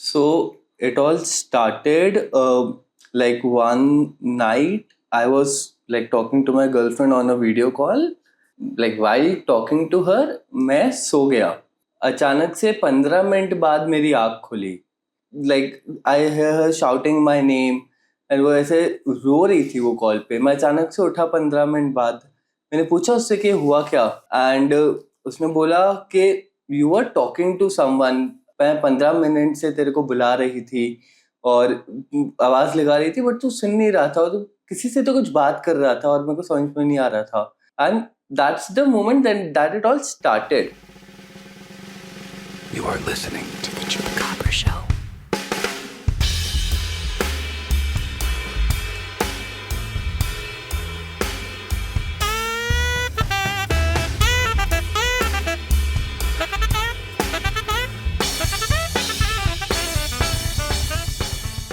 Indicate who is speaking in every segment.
Speaker 1: So it all started like one night I was like talking to my girlfriend on a video call. Like while talking to her, मैं सो गया. अचानक से 15 minute बाद मेरी आँख खुली. Like I hear her shouting my name and वो ऐसे रो रही थी वो कॉल पे. मैं अचानक से उठा 15 मिनट बाद. मैंने पूछा उससे कि हुआ क्या, एंड उसने बोला कि you are talking to someone. मैं 15 मिनट से तेरे को बुला रही थी और आवाज लगा रही थी, बट तू सुन नहीं रहा था और तू किसी से तो कुछ बात कर रहा था और मेरे को समझ में नहीं आ रहा था. And that's the moment that it all started.
Speaker 2: You are listening to The Chupacabra Show.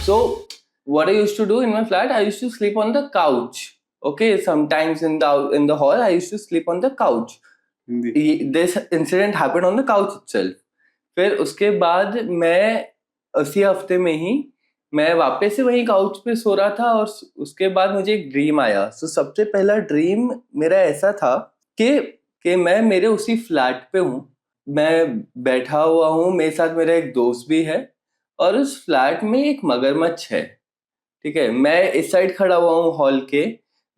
Speaker 1: So what I used to do in my flat, I used to sleep on the couch. Okay, sometimes in the hall, I used to sleep on the couch. This incident happened on the couch itself. फिर उसके बाद मैं उसी हफ्ते में ही मैं वापस से वही काउच पे सो रहा था और उसके बाद मुझे एक ड्रीम आया. सो सबसे पहला ड्रीम मेरा ऐसा था कि मैं मेरे उसी फ्लैट पे हूँ, मैं बैठा हुआ हूँ, मेरे साथ मेरा एक दोस्त भी है और उस फ्लैट में एक मगरमच्छ है. ठीक है, मैं इस साइड खड़ा हुआ हूँ हॉल के,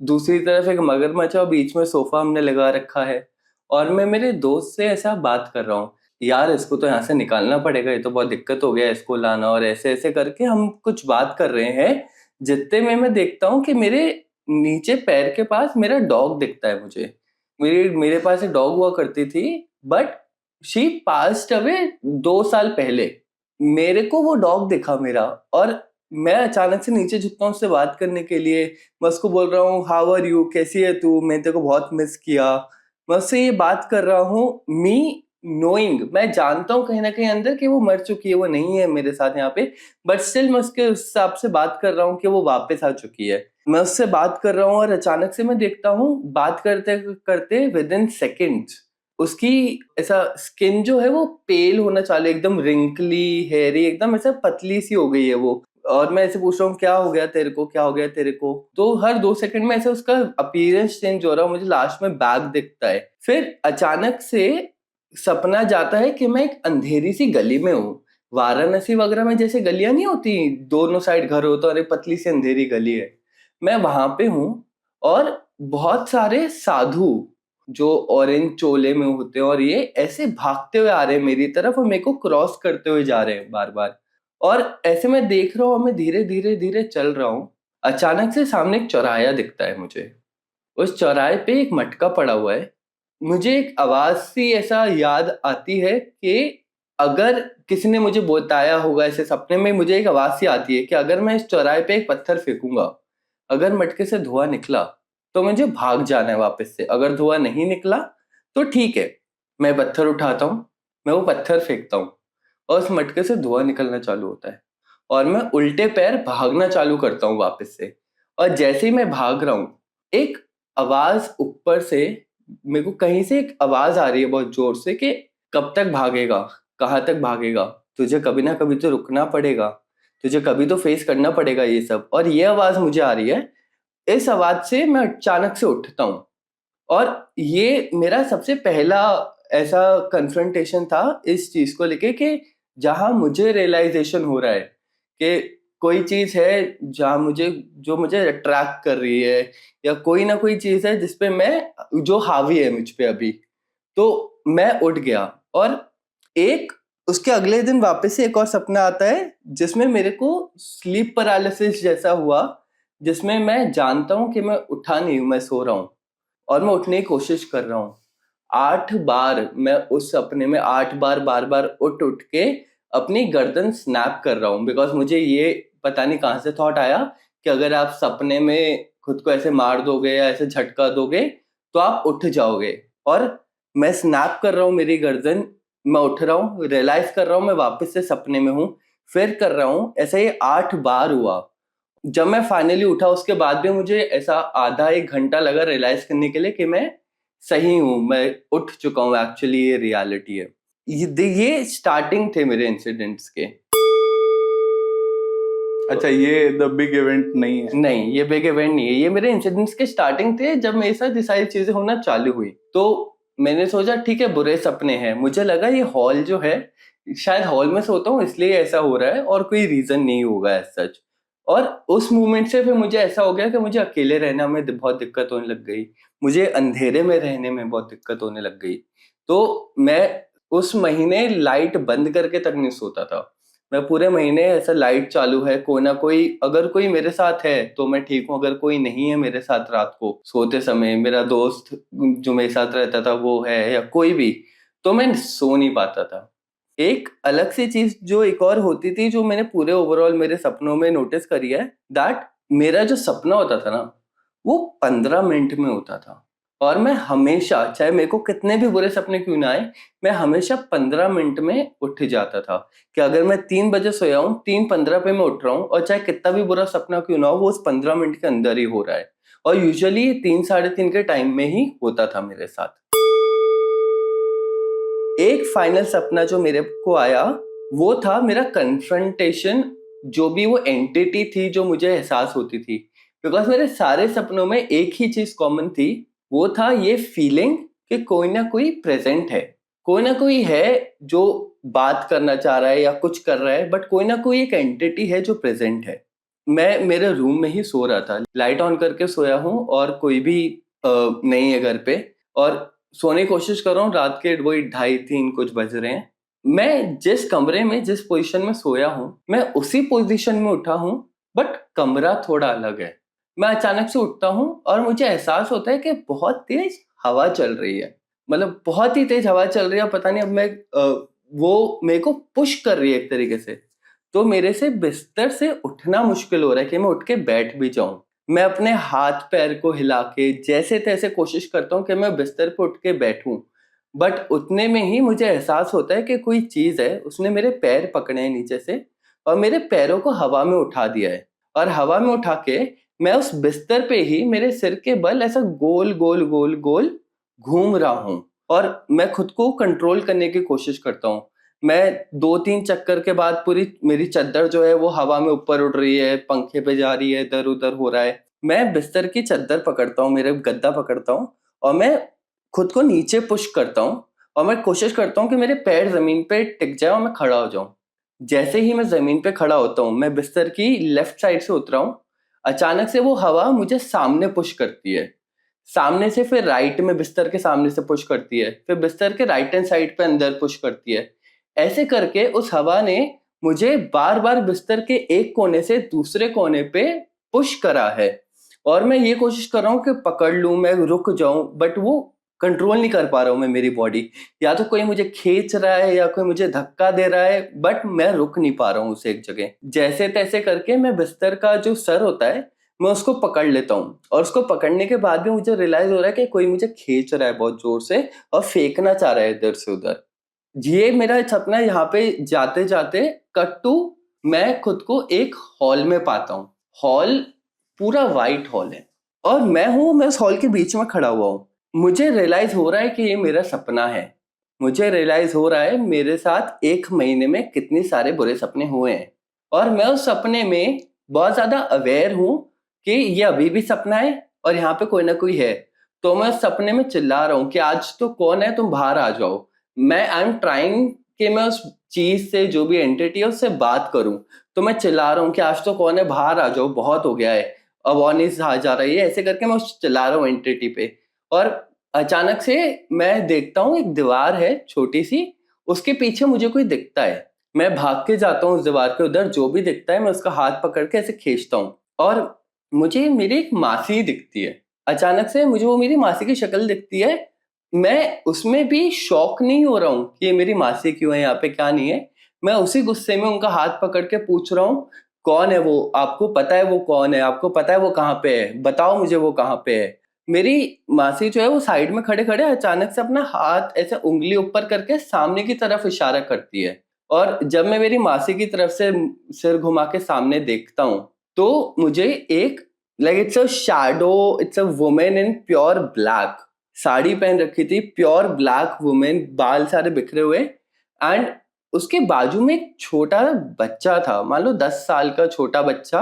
Speaker 1: दूसरी तरफ एक मगरमच्छ है और बीच में सोफा हमने लगा रखा है और मैं मेरे दोस्त से ऐसा बात कर रहा हूँ, यार इसको तो यहाँ से निकालना पड़ेगा, ये तो बहुत दिक्कत हो गया इसको लाना, और ऐसे ऐसे करके हम कुछ बात कर रहे हैं. जितने में मैं देखता हूँ कि मेरे नीचे पैर के पास मेरा डॉग दिखता है मुझे. मेरे पास एक डॉग हुआ करती थी, बट शी पास्ड अवे 2 साल पहले. मेरे को वो डॉग दिखा मेरा और मैं अचानक से नीचे झुकता हूँ उससे बात करने के लिए. मैं उसको बोल रहा हूँ हाउ आर यू, कैसी है तू, मैं तेरे को बहुत मिस किया. मैं उससे ये बात कर रहा हूँ, मी नोइंग, मैं जानता हूँ कहीं ना कहीं अंदर कि वो मर चुकी है, वो नहीं है मेरे साथ यहाँ पे, बट स्टिल मैं उसके हिसाब से बात कर रहा हूँ कि वो वापस आ चुकी है. मैं उससे बात कर रहा हूँ और अचानक से मैं देखता हूँ बात करते करते विद इन सेकेंड्स उसकी ऐसा स्किन जो है वो पेल होना चालू, एकदम रिंकली हेयरी, एकदम ऐसा पतली सी हो गई है वो. और मैं ऐसे पूछ रहा हूँ क्या हो गया तेरे को, क्या हो गया तेरे को. तो हर 2 सेकंड में ऐसे उसका अपीयरेंस चेंज हो रहा है. मुझे लास्ट में बैग दिखता है. फिर अचानक से सपना जाता है कि मैं एक अंधेरी सी गली में हूँ. वाराणसी वगैरह में जैसे गलियां नहीं होती, दोनों साइड घर होता और एक पतली सी अंधेरी गली है, मैं वहां पे हूँ. और बहुत सारे साधु जो ऑरेंज चोले में होते हैं और ये ऐसे भागते हुए आ रहे हैं मेरी तरफ और मेरे को क्रॉस करते हुए जा रहे हैं बार बार. और ऐसे मैं देख रहा हूँ, मैं धीरे धीरे धीरे चल रहा हूँ. अचानक से सामने एक चौराहा दिखता है मुझे. उस चौराहे पे एक मटका पड़ा हुआ है. मुझे एक आवाज सी ऐसा याद आती है कि अगर किसी ने मुझे बताया होगा, ऐसे सपने में मुझे एक आवाज सी आती है कि अगर मैं इस चौराहे पे एक पत्थर फेंकूंगा, अगर मटके से धुआं निकला तो मुझे भाग जाना है वापस से, अगर धुआं नहीं निकला तो ठीक है. मैं पत्थर उठाता हूँ, मैं वो पत्थर फेंकता हूँ और उस मटके से धुआं निकलना चालू होता है और मैं उल्टे पैर भागना चालू करता हूँ वापस से. और जैसे ही मैं भाग रहा हूँ, एक आवाज ऊपर से, मेरे को कहीं से एक आवाज आ रही है बहुत जोर से कि कब तक भागेगा, कहाँ तक भागेगा, तुझे कभी ना कभी तो रुकना पड़ेगा, तुझे कभी तो फेस करना पड़ेगा ये सब. और ये आवाज मुझे आ रही है. इस आवाज से मैं अचानक से उठता हूँ और ये मेरा सबसे पहला ऐसा कन्फ्रंटेशन था इस चीज को लेके कि जहां मुझे रियलाइजेशन हो रहा है कि कोई चीज है जहां जो मुझे अट्रैक्ट कर रही है, या कोई ना कोई चीज है जिसपे मैं जो हावी है मुझ पे अभी. तो मैं उठ गया और एक उसके अगले दिन वापस से एक और सपना आता है जिसमें मेरे को स्लीप पैरालिसिस जैसा हुआ, जिसमें मैं जानता हूं कि मैं उठा नहीं हूं, मैं सो रहा हूं और मैं उठने की कोशिश कर रहा हूँ. 8 बार मैं उस सपने में 8 बार बार बार उठ उठ के अपनी गर्दन स्नैप कर रहा हूँ, बिकॉज मुझे ये पता नहीं कहाँ से थॉट आया कि अगर आप सपने में खुद को ऐसे मार दोगे या ऐसे झटका दोगे तो आप उठ जाओगे. और मैं स्नैप कर रहा हूँ मेरी गर्दन, मैं उठ रहा हूँ, रियलाइज कर रहा हूँ मैं वापस से सपने में हूँ, फिर कर रहा हूँ. ऐसा ये 8 बार हुआ. जब मैं फाइनली उठा उसके बाद भी मुझे ऐसा आधा 1 घंटा लगा रियलाइज करने के लिए कि मैं सही हूँ, मैं उठ चुका हूँ, एक्चुअली ये रियलिटी है. ये स्टार्टिंग थे मेरे इंसिडेंट्स के.
Speaker 3: अच्छा, ये द बिग इवेंट नहीं है?
Speaker 1: नहीं, ये बिग इवेंट नहीं है, ये मेरे इंसिडेंट्स के स्टार्टिंग थे जब मेरे साथ ये सारी चीजें होना चालू हुई। तो मैंने सोचा ठीक है, बुरे सपने हैं। मुझे लगा ये हॉल जो है, शायद हॉल में सोता हूँ इसलिए ऐसा हो रहा है और कोई रीजन नहीं होगा एज सच। और उस मोमेंट से फिर मुझे ऐसा हो गया कि मुझे अकेले रहना में बहुत दिक्कत होने लग गई, मुझे अंधेरे में रहने में बहुत दिक्कत होने लग गई। तो मैं उस महीने लाइट बंद करके तक नहीं सोता था। मैं पूरे महीने ऐसा लाइट चालू है, कोई ना कोई, अगर कोई मेरे साथ है तो मैं ठीक हूँ, अगर कोई नहीं है मेरे साथ रात को सोते समय, मेरा दोस्त जो मेरे साथ रहता था वो है या कोई भी, तो मैं सो नहीं पाता था। एक अलग सी चीज जो एक और होती थी, जो मैंने पूरे ओवरऑल मेरे सपनों में नोटिस करी है, दैट मेरा जो सपना होता था ना, वो 15 मिनट में होता था। और मैं हमेशा, चाहे मेरे को कितने भी बुरे सपने क्यों ना आए, मैं हमेशा 15 मिनट में उठ जाता था। कि अगर मैं 3 बजे सोया हूँ, 3:15 पे मैं उठ रहा हूँ, और चाहे कितना भी बुरा सपना क्यों ना हो, वो उस 15 मिनट के अंदर ही हो रहा है। और यूजुअली 3 साढ़े 3 के टाइम में ही होता था मेरे साथ। एक फाइनल सपना जो मेरे को आया, वो था मेरा कन्फ्रंटेशन, जो भी वो एंटिटी थी जो मुझे एहसास होती थी। बिकॉज मेरे सारे सपनों में एक ही चीज कॉमन थी, वो था ये फीलिंग कि कोई ना कोई प्रेजेंट है, कोई ना कोई है जो बात करना चाह रहा है या कुछ कर रहा है, बट कोई ना कोई एक एंटिटी है जो प्रेजेंट है। मैं मेरे रूम में ही सो रहा था, लाइट ऑन करके सोया हूँ, और कोई भी नहीं है घर पे, और सोने की कोशिश कर रहा हूँ। रात के वही 2:30-3 कुछ बज रहे हैं। मैं जिस कमरे में, जिस पोजीशन में सोया हूँ, मैं उसी पोजीशन में उठा हूँ, बट कमरा थोड़ा अलग है। मैं अचानक से उठता हूँ और मुझे एहसास होता है कि बहुत तेज हवा चल रही है, मतलब बहुत ही तेज हवा चल रही है। पता नहीं अब मैं वो मेरे को पुश कर रही है एक तरीके से। तो मेरे से बिस्तर से उठना मुश्किल हो रहा है कि मैं उठ के बैठ भी जाऊं। मैं अपने हाथ पैर को हिला के जैसे तैसे कोशिश करता हूँ कि मैं बिस्तर पर उठ के बैठूं, बट उतने में ही मुझे एहसास होता है कि कोई चीज है, उसने मेरे पैर पकड़े हैं नीचे से और मेरे पैरों को हवा में उठा दिया है। और हवा में उठा के मैं उस बिस्तर पे ही मेरे सिर के बल ऐसा गोल गोल गोल गोल घूम रहा हूँ, और मैं खुद को कंट्रोल करने की कोशिश करता हूँ। मैं 2-3 चक्कर के बाद पूरी मेरी चद्दर जो है वो हवा में ऊपर उड़ रही है, पंखे पे जा रही है, इधर उधर हो रहा है। मैं बिस्तर की चद्दर पकड़ता हूँ, मेरे गद्दा पकड़ता हूँ, और मैं खुद को नीचे पुश करता हूँ, और मैं कोशिश करता हूँ कि मेरे पैर जमीन पे टिक जाए और मैं खड़ा हो जाऊं। जैसे ही मैं जमीन पे खड़ा होता हूँ, मैं बिस्तर की लेफ्ट साइड से उतरा हूँ, अचानक से वो हवा मुझे सामने पुश करती है, सामने से फिर राइट में बिस्तर के सामने से पुश करती है, फिर बिस्तर के राइट हैंड साइड पे अंदर पुश करती है। ऐसे करके उस हवा ने मुझे बार बार बिस्तर के एक कोने से दूसरे कोने पे पुश करा है। और मैं ये कोशिश कर रहा हूँ कि पकड़ लूं, मैं रुक जाऊं, बट वो कंट्रोल नहीं कर पा रहा हूँ मैं मेरी बॉडी। या तो कोई मुझे खींच रहा है या कोई मुझे धक्का दे रहा है, बट मैं रुक नहीं पा रहा हूँ उसे एक जगह। जैसे तैसे करके मैं बिस्तर का जो सर होता है, मैं उसको पकड़ लेता हूँ, और उसको पकड़ने के बाद भी मुझे रियलाइज हो रहा है कि कोई मुझे खींच रहा है बहुत जोर से और फेंकना चाह रहा है इधर से उधर। ये मेरा सपना यहाँ पे जाते जाते कट टू, मैं खुद को एक हॉल में पाता हूँ। हॉल पूरा वाइट हॉल है, और मैं उस हॉल के बीच में खड़ा हुआ हूँ। मुझे रियलाइज हो रहा है कि ये मेरा सपना है। मुझे रियलाइज हो रहा है मेरे साथ एक महीने में कितने सारे बुरे सपने हुए हैं, और मैं उस सपने में बहुत ज्यादा अवेयर हूँ कि ये अभी भी सपना है और यहाँ पे कोई ना कोई है। तो मैं उस सपने में चिल्ला रहा हूँ कि आज तो कौन है, तुम बाहर आ जाओ। मैं आई एम ट्राइंग कि मैं उस चीज से, जो भी एंटिटी है, उससे बात करूं। तो मैं चिल्ला रहा हूँ कि आज तो कौन है, बाहर आ जाओ, बहुत हो गया है, अब और नहीं सहा जा रही है। ऐसे करके मैं उस चिल्ला रहा हूँ एंटिटी पे। और अचानक से मैं देखता हूँ एक दीवार है छोटी सी, उसके पीछे मुझे कोई दिखता है। मैं भाग के जाता हूँ उस दीवार के उधर, जो भी दिखता है मैं उसका हाथ पकड़ के ऐसे खींचता हूँ, और मुझे मेरी एक मासी दिखती है। अचानक से मुझे वो मेरी मासी की शक्ल दिखती है। मैं उसमें भी शॉक नहीं हो रहा हूँ कि ये मेरी मासी क्यों है यहाँ पे, क्या नहीं है। मैं उसी गुस्से में उनका हाथ पकड़ के पूछ रहा हूँ, कौन है वो, आपको पता है वो कौन है, आपको पता है वो कहाँ पे है, बताओ मुझे वो कहाँ पे है। मेरी मासी जो है वो साइड में खड़े खड़े अचानक से अपना हाथ ऐसे उंगली ऊपर करके सामने की तरफ इशारा करती है। और जब मैं मेरी मासी की तरफ से सिर घुमा के सामने देखता हूँ, तो मुझे एक, like it's a shadow, it's a women in pure black, sari पहन रखी थी, प्योर ब्लैक वुमेन, बाल सारे बिखरे हुए, एंड उसके बाजू में एक छोटा बच्चा था, मान लो 10 साल का छोटा बच्चा,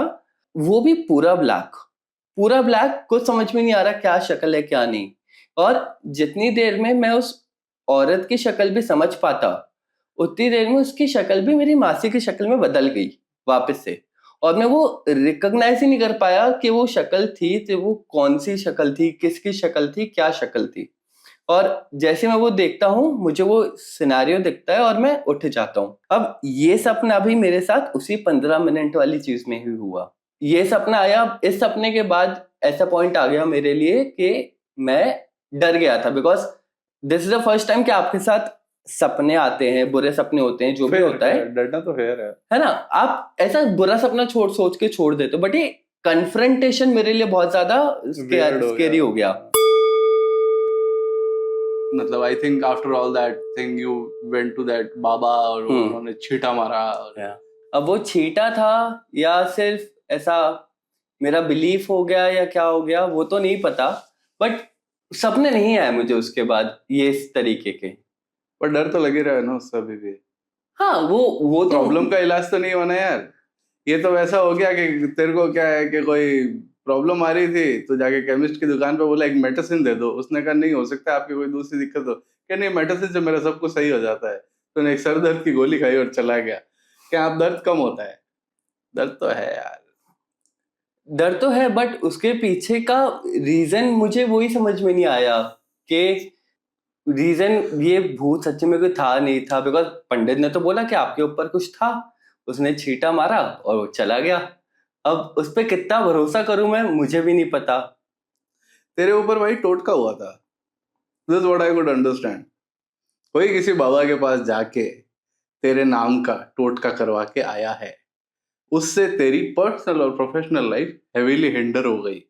Speaker 1: वो भी पूरा ब्लैक, कुछ समझ में नहीं आ रहा क्या शक्ल है क्या नहीं। और जितनी देर में मैं उस औरत की शक्ल भी समझ पाता, उतनी देर में उसकी शक्ल भी मेरी मासी की शक्ल में बदल गई वापस से। और मैं वो रिकॉग्नाइज ही नहीं कर पाया कि वो शक्ल थी, तो वो कौन सी शक्ल थी, किसकी शक्ल थी, क्या शक्ल थी। और जैसे मैं वो देखता हूँ, मुझे वो सिनेरियो दिखता है और मैं उठ जाता हूँ। अब ये सपना भी मेरे साथ उसी 15 मिनट वाली चीज में ही हुआ। ये सपना आया, इस सपने के बाद ऐसा पॉइंट आ गया मेरे लिए कि मैं डर गया था, because this is the first time कि आपके साथ सपने आते हैं, बुरे सपने होते हैं, जो भी होता है,
Speaker 3: डरना तो है
Speaker 1: ना। आप ऐसा बुरा सपना सोच के छोड़ देते हो, बट ये कन्फ्रंटेशन मेरे लिए बहुत ज्यादा स्केरी हो गया।
Speaker 3: मतलब I think after all that thing you went to that बाबा और उन्होंने छींटा मारा और
Speaker 1: अब वो छींटा था या सिर्फ ऐसा मेरा बिलीफ हो गया या क्या हो गया वो तो नहीं पता, बट सपने नहीं आए मुझे उसके बाद ये इस तरीके के।
Speaker 3: पर डर तो लगे रहा है ना उससे अभी भी।
Speaker 1: हाँ, वो तो
Speaker 3: प्रॉब्लम का इलाज तो नहीं होना यार। ये तो वैसा हो गया कि तेरे को क्या है कि कोई प्रॉब्लम आ रही थी तो जाके केमिस्ट की दुकान पे बोला एक मेडिसिन दे दो, उसने कहा नहीं हो सकता आपकी कोई दूसरी दिक्कत हो, क्या नहीं मेडिसिन से मेरा सब कुछ सही हो जाता है। तो एक सर दर्द की गोली खाई और चला गया। क्या आप दर्द कम होता है? दर्द तो है यार,
Speaker 1: डर तो है, बट उसके पीछे का रीजन मुझे वही समझ में नहीं आया कि रीजन ये भूत सच्ची में कोई था नहीं था। बिकॉज पंडित ने तो बोला कि आपके ऊपर कुछ था, उसने छींटा मारा और वो चला गया। अब उस पर कितना भरोसा करूं मैं, मुझे भी नहीं पता।
Speaker 3: तेरे ऊपर भाई टोटका हुआ था। This what I could understand. कोई किसी बाबा के पास जाके तेरे नाम का टोटका करवा के आया है, उससे तेरी पर्सनल और प्रोफेशनल लाइफ हेवीली हिंडर हो गई।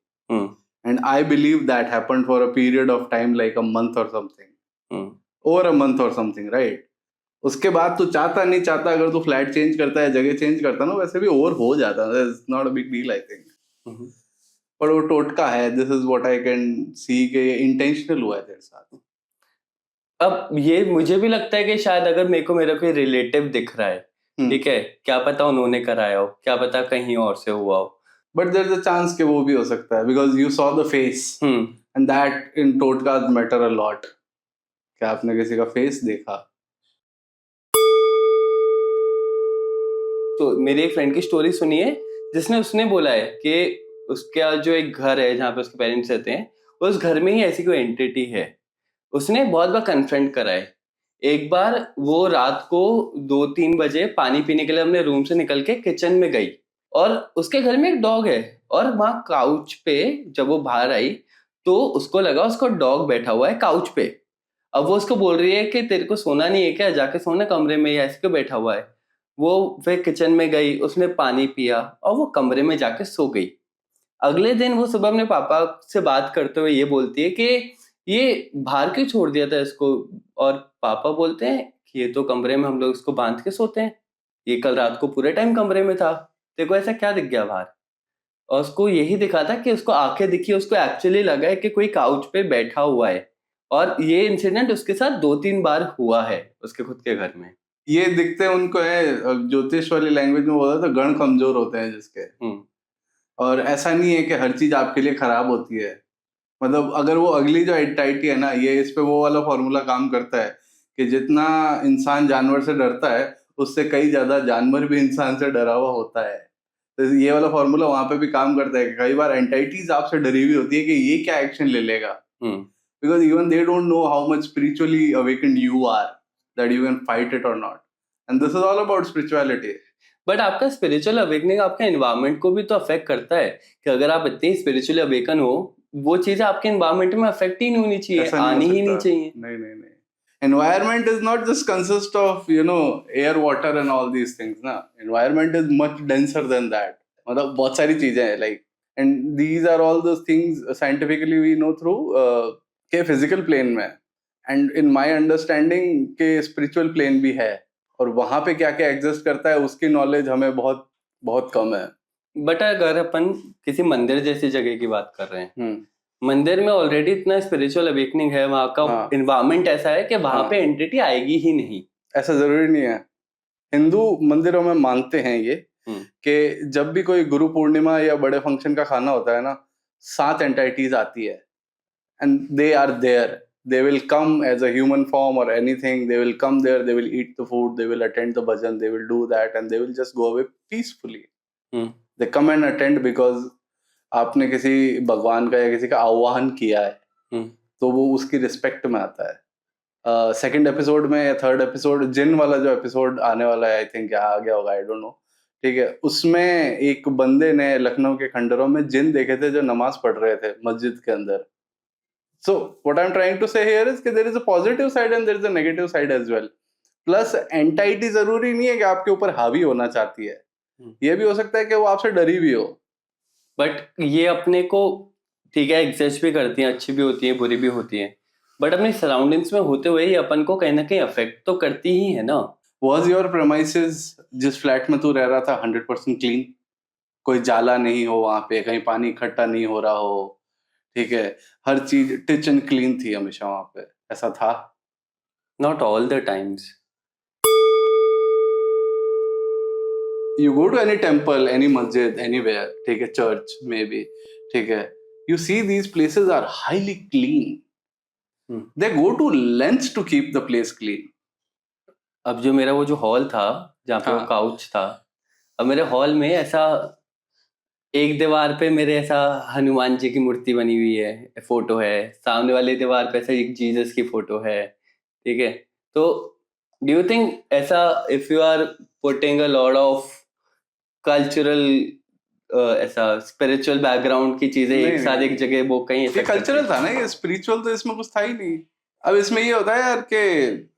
Speaker 3: And I believe that happened for a period of time like a month और समथिंग, ओवर अ मंथ और समथिंग, राइट? उसके बाद तू चाहता नहीं चाहता, अगर तू फ्लैट चेंज करता है, जगह चेंज करता ना, वैसे भी ओवर हो जाता है। It's not a big deal I think. पर वो टोटका है, this is what I can see कि ये इंटेंशनल हुआ है तेरे साथ।
Speaker 1: अब ये मुझे भी लगता है कि शायद अगर मेरा कोई रिलेटिव दिख रहा है, ठीक है, क्या पता उन्होंने कराया हो, क्या पता कहीं और से हुआ हो।
Speaker 3: But there is a chance कि वो भी हो सकता है, because you saw the face and that in टोटकाज मैटर अ लॉट। क्या आपने किसी का फेस देखा?
Speaker 1: तो मेरे एक फ्रेंड की स्टोरी सुनी है, जिसने उसने बोला है कि उसका जो एक घर है जहाँ पे उसके पेरेंट्स रहते हैं, उस घर में ही ऐसी कोई एंटिटी है। उसने बहुत बार कन्फ्रंट करा है। एक बार वो रात को 2-3 बजे पानी पीने के लिए अपने रूम से निकल के किचन में गई, और उसके घर में एक डॉग है, और वहां काउच पे जब वो बाहर आई तो उसको लगा उसका डॉग बैठा हुआ है काउच पे। अब वो उसको बोल रही है कि तेरे को सोना नहीं है क्या, जाके सोना कमरे में, ऐसे क्यों बैठा हुआ है। वो फिर किचन में गई, उसने पानी पिया और वो कमरे में जाके सो गई। अगले दिन वो सुबह अपने पापा से बात करते हुए ये बोलती है कि ये बाहर क्यों छोड़ दिया था इसको। और पापा बोलते हैं कि ये तो कमरे में हम लोग इसको बांध के सोते हैं, ये कल रात को पूरे टाइम कमरे में था, तेरे को ऐसा क्या दिख गया बाहर। और उसको यही दिखा था कि उसको आंखें दिखी, उसको एक्चुअली लगा है कि कोई काउच पे बैठा हुआ है। और ये इंसिडेंट उसके साथ 2-3 बार हुआ है उसके खुद के घर में।
Speaker 3: ये दिखते उनको है, ज्योतिष वाली लैंग्वेज में बोला तो गण कमजोर होते हैं जिसके। और ऐसा नहीं है कि हर चीज आपके लिए खराब होती है। मतलब अगर वो अगली जो एंटाइटी है ना, ये इस पे वो वाला फॉर्मूला काम करता है कि जितना इंसान जानवर से डरता है, उससे कई ज्यादा जानवर भी इंसान से डरा हुआ होता है। तो ये वाला फॉर्मूला वहां पे भी काम करता है कि कई बार एंटाइटीज आपसे डरी हुई होती है कि ये क्या एक्शन ले लेगा, because even they don't know how much spiritually awakened you are that you can fight it और not. And this is all about spirituality.
Speaker 1: बट आपका स्पिरिचुअल अवेकनिंग आपके एनवायरनमेंट को भी तो अफेक्ट करता है कि अगर आप इतने स्पिरिचुअली अवेकन हो, वो चीजें आपके एनवायरनमेंट में अफेक्ट ही नहीं होनी चाहिए, आनी ही नहीं चाहिए।
Speaker 3: नहीं नहीं नहीं, environment is not just consist of air, water and all these things ना। environment is much denser than that। मतलब बहुत सारी चीजें हैं like, and these are all those things scientifically we know through के physical plane में, and in my understanding के spiritual plane भी है, और वहां पे क्या क्या एग्जिस्ट करता है उसकी नॉलेज हमें बहुत बहुत कम है।
Speaker 1: बट अगर अपन किसी मंदिर जैसी जगह की बात कर रहे हैं, मंदिर में ऑलरेडी इतना स्पिरिचुअल अवेकनिंग है, वहां का एनवायरनमेंट ऐसा है कि वहां पे एंटिटी आएगी ही नहीं।
Speaker 3: ऐसा जरूरी नहीं है। हिंदू मंदिरों में मानते हैं ये कि जब भी कोई गुरु पूर्णिमा या बड़े फंक्शन का खाना होता है ना, 7 एंटाइटीज आती है and they are there. They will come as a human form or anything. They will come there, they will eat the food, they will attend the bhajan, they will do that and they will just go away peacefully. They come and attend because आपने किसी भगवान का या किसी का आह्वान किया है, तो वो उसकी रिस्पेक्ट में आता है. सेकंड एपिसोड में या थर्ड एपिसोड, जिन वाला जो एपिसोड आने वाला है, आई थिंक क्या आ गया होगा, आई डोंट नो, ठीक है, उसमें एक बंदे ने लखनऊ के खंडरों में जिन देखे थे जो नमाज पढ़ रहे थे मस्जिद के अंदर. So what I'm trying to say here is कि there is a positive side and there is a negative side as well. Plus entity जरूरी नहीं है कि आपके ऊपर हावी होना चाहती है, ये भी हो सकता है कि वो आपसे डरी भी हो.
Speaker 1: बट ये अपने को ठीक है एग्जिस्ट भी करती हैं, अच्छी भी होती हैं, बुरी भी होती हैं, बट अपनी सराउंडिंग्स में होते हुए ही अपन को कहीं ना कहीं अफेक्ट तो करती ही है ना.
Speaker 3: Was your premises जिस फ्लैट में तू रह रहा था 100% क्लीन? कोई जाला नहीं हो वहां पे, कहीं पानी इकट्ठा नहीं हो रहा हो, ठीक है, हर चीज टिच एंड क्लीन थी हमेशा वहां पे, ऐसा था?
Speaker 1: Not all the times.
Speaker 3: You go to any temple, any masjid, anywhere, ठीक है, church maybe, ठीक है, you see these places are highly clean. They go to lengths to keep the place clean.
Speaker 1: अब जो मेरा वो जो हॉल था जहाँ पे वो काउच था, अब मेरे हॉल में ऐसा एक दीवार पे मेरे ऐसा हनुमान जी की मूर्ति बनी हुई है, फोटो है, सामने वाले दीवार पे ऐसा एक जीसस की फोटो है, ठीक है. तो डू यू थिंक ऐसा if you are putting a lot of cultural ऐसा स्पिरिचुअल बैकग्राउंड की चीजें एक साथ एक जगह वो कहीं
Speaker 3: ये कल्चरल था ना, ये स्पिरिचुअल तो इसमें कुछ था ही नहीं. अब इसमें ये होता है यार कि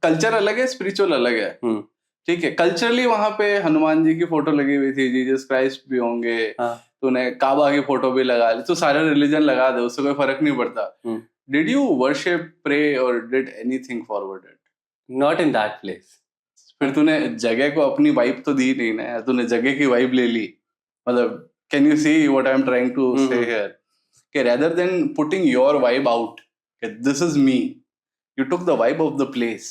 Speaker 3: कल्चर अलग है, स्पिरिचुअल अलग है, ठीक है. कल्चरली वहां पे हनुमान जी की फोटो लगी हुई थी, जीसस क्राइस्ट भी होंगे, तूने काबा की फोटो भी लगा ली, तो सारे रिलीजन लगा दे, उससे कोई फर्क नहीं पड़ता. डिड यू वर्शिप, प्रे और did anything forward it?
Speaker 1: Not in that place.
Speaker 3: फिर तूने जगह को अपनी वाइब तो दी नहीं ना, तूने जगह की वाइब ले ली. मतलब can you see what I am trying to say here, कि rather than putting your vibe out, this is me, you took the vibe of the place.